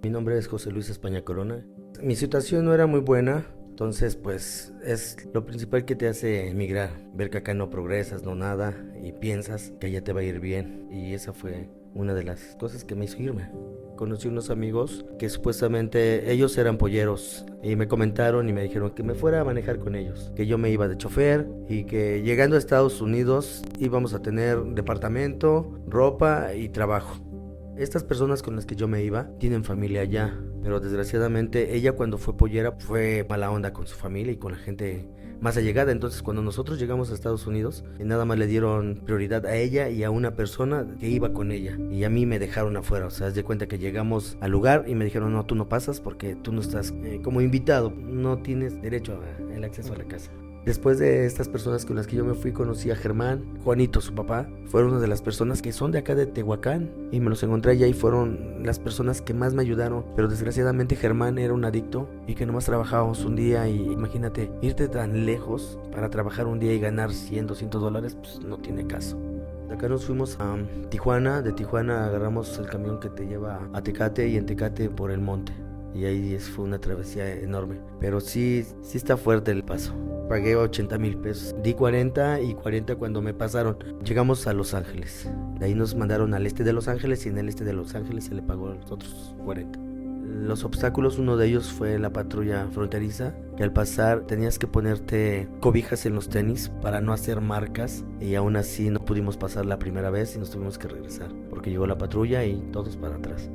Mi nombre es José Luis España Corona. Mi situación no era muy buena, entonces pues es lo principal que te hace emigrar. Ver que acá no progresas, no nada, y piensas que allá te va a ir bien. Y esa fue una de las cosas que me hizo irme. Conocí unos amigos que supuestamente ellos eran polleros y me comentaron y me dijeron que me fuera a manejar con ellos, que yo me iba de chofer y que llegando a Estados Unidos íbamos a tener departamento, ropa y trabajo. Estas personas con las que yo me iba tienen familia allá, pero desgraciadamente ella cuando fue pollera fue mala onda con su familia y con la gente más allegada. Entonces cuando nosotros llegamos a Estados Unidos, nada más le dieron prioridad a ella y a una persona que iba con ella. Y a mí me dejaron afuera, o sea, haz de cuenta que llegamos al lugar y me dijeron, no, tú no pasas porque tú no estás como invitado, no tienes derecho al acceso a la casa. Después de estas personas con las que yo me fui, conocí a Germán, Juanito, su papá. Fueron una de las personas que son de acá de Tehuacán y me los encontré allá y fueron las personas que más me ayudaron. Pero desgraciadamente Germán era un adicto y que nomás trabajábamos un día y imagínate, irte tan lejos para trabajar un día y ganar 100, $200, pues no tiene caso. De acá nos fuimos a Tijuana, de Tijuana agarramos el camión que te lleva a Tecate y en Tecate por el monte. Y ahí fue una travesía enorme, pero sí está fuerte el paso. Pagué 80,000 pesos, di 40 y 40 cuando me pasaron. Llegamos a Los Ángeles, de ahí nos mandaron al este de Los Ángeles y en el este de Los Ángeles se le pagó a los otros 40. Los obstáculos, uno de ellos fue la patrulla fronteriza, que al pasar tenías que ponerte cobijas en los tenis para no hacer marcas y aún así no pudimos pasar la primera vez y nos tuvimos que regresar porque llegó la patrulla y todos para atrás.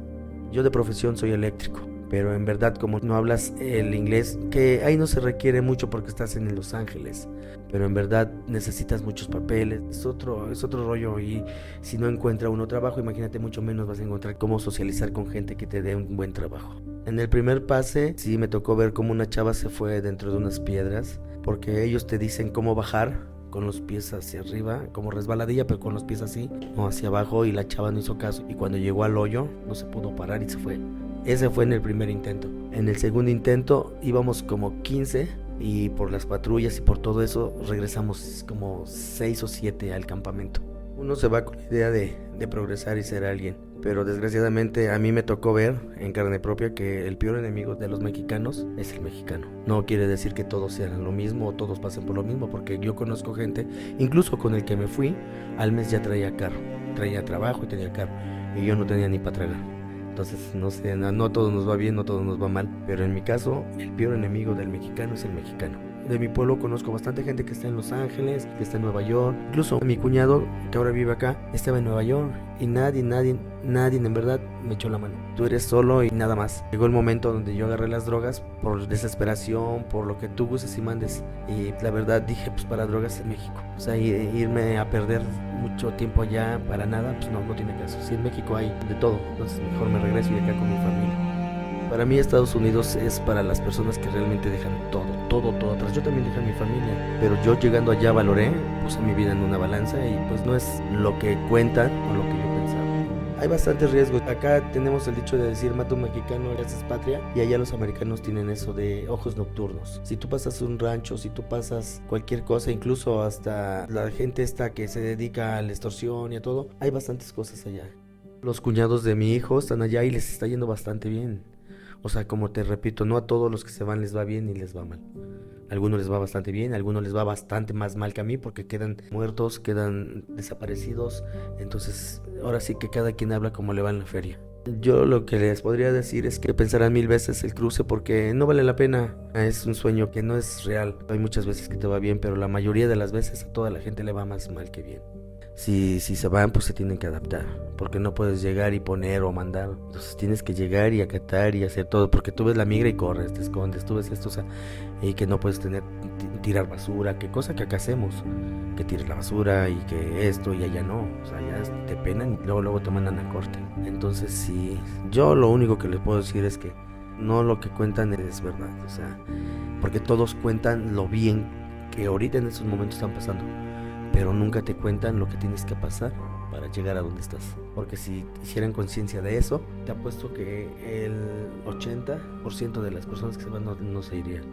Yo de profesión soy eléctrico, pero en verdad como no hablas el inglés, que ahí no se requiere mucho porque estás en Los Ángeles, pero en verdad necesitas muchos papeles, es otro rollo y si no encuentra uno trabajo, imagínate mucho menos vas a encontrar cómo socializar con gente que te dé un buen trabajo. En el primer pase sí me tocó ver cómo una chava se fue dentro de unas piedras, porque ellos te dicen cómo bajar con los pies hacia arriba, como resbaladilla, pero con los pies así, o hacia abajo, y la chava no hizo caso, y cuando llegó al hoyo no se pudo parar y se fue. Ese fue en el primer intento. En el segundo intento íbamos como 15 y por las patrullas y por todo eso regresamos como 6 o 7 al campamento. Uno se va con la idea de progresar y ser alguien, pero desgraciadamente a mí me tocó ver en carne propia que el peor enemigo de los mexicanos es el mexicano. No quiere decir que todos sean lo mismo o todos pasen por lo mismo, porque yo conozco gente, incluso con el que me fui, al mes ya traía carro, traía trabajo y tenía carro, y yo no tenía ni para tragar. Entonces, no sé, no todo nos va bien, no todo nos va mal, pero en mi caso, el peor enemigo del mexicano es el mexicano. De mi pueblo conozco bastante gente que está en Los Ángeles, que está en Nueva York. Incluso mi cuñado, que ahora vive acá, estaba en Nueva York y nadie en verdad me echó la mano. Tú eres solo y nada más. Llegó el momento donde yo agarré las drogas por desesperación, por lo que tú gustes y mandes. Y la verdad dije, pues para drogas en México. O sea, irme a perder mucho tiempo allá para nada, pues no tiene caso. Si en México hay de todo, entonces mejor me regreso y acá con mi familia. Para mí Estados Unidos es para las personas que realmente dejan todo atrás. Yo también dejé a mi familia, pero yo llegando allá valoré, puse mi vida en una balanza y pues no es lo que cuentan o lo que yo pensaba. Hay bastantes riesgos. Acá tenemos el dicho de decir mata un mexicano, ya es patria, y allá los americanos tienen eso de ojos nocturnos. Si tú pasas un rancho, si tú pasas cualquier cosa, incluso hasta la gente esta que se dedica a la extorsión y a todo, hay bastantes cosas allá. Los cuñados de mi hijo están allá y les está yendo bastante bien. O sea, como te repito, no a todos los que se van les va bien ni les va mal. A algunos les va bastante bien, a algunos les va bastante más mal que a mí porque quedan muertos, quedan desaparecidos. Entonces, ahora sí que cada quien habla como le va en la feria. Yo lo que les podría decir es que pensarán 1000 veces el cruce porque no vale la pena. Es un sueño que no es real. Hay muchas veces que te va bien, pero la mayoría de las veces a toda la gente le va más mal que bien. Si se van, pues se tienen que adaptar, porque no puedes llegar y poner o mandar. Entonces tienes que llegar y acatar y hacer todo, porque tú ves la migra y corres, te escondes, tú ves esto, o sea, y que no puedes tirar basura, que cosa que acá hacemos, que tires la basura y que esto y allá no, o sea, ya te penan y luego te mandan a corte. Entonces sí, yo lo único que les puedo decir es que no lo que cuentan es verdad, o sea, porque todos cuentan lo bien que ahorita en estos momentos están pasando, pero nunca te cuentan lo que tienes que pasar para llegar a donde estás. Porque si hicieran conciencia de eso, te apuesto que el 80% de las personas que se van no se irían.